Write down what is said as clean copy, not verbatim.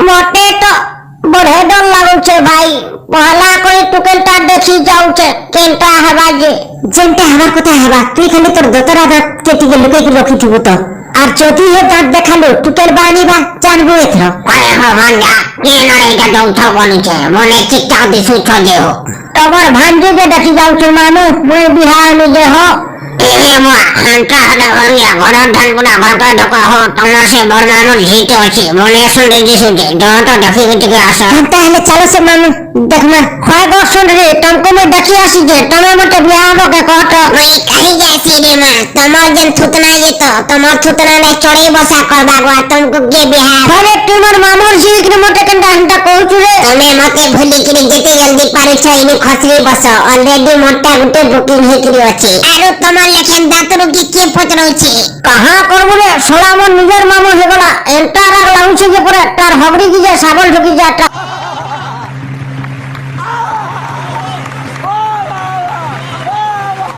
মতে তো বড়ে ডর লাগুছে ভাই পহলা করে টুকেলটা দেখি যাউছে কেনটা হবা যে যেনটা হবার কথা হবা তুই খালি তোর দতরা দাঁত কেটে গেল লুকে রখিথিব তো আর যদি হে দাঁত দেখালো টুকেল বানিবা জানবো এথর কয়ে ভাঞ্জা কেন এটা যৌথ বলিছে মনে ঠিকঠাক দিছুছ দেহ তোমার ভাঞ্জিকে দেখি যাউছে মানুষ মই বিহা নিজে হ হান্টা হাতে ঘরিয়া ঘরের ধান পুরা ঘর করে ঢোকা হো তোমার সে বড় মানুষ ঝিতে আছে মনে শুনে দিছুছে যত দেখি থেকে আসা তাহলে চলো সে মানুষ দেখনা হয় বর্ষণ রে তোমাকে মই দেখি আসি যে তোমার মতো বিয়া হবকে কত ওই কাহি যাইছি রে মা তোমার যেন থুতনা যেত তোমার থুতনা নে চড়ে বসা করবা গো তোমাকে কে বিহা ঘরে তোমার মামুর ঝিকরে মতো কেনটা হান্টা কହୁଛୁ রে তুমি মতে ভুলি কিরি যেতে জলদি পারিছ ইনি খসরি বস অলরেডি মোটা গুটে বুকিং হেকিরি আছে আর তোমার লেখেন দাঁতর কি কে পচরউছি কাহা করবো রে সোলা আমার নিজের মামু হেগলা এন্টার আর লাগুছে যে পরে তার হবড়ি কি যে সাবল ঢুকি যে একটা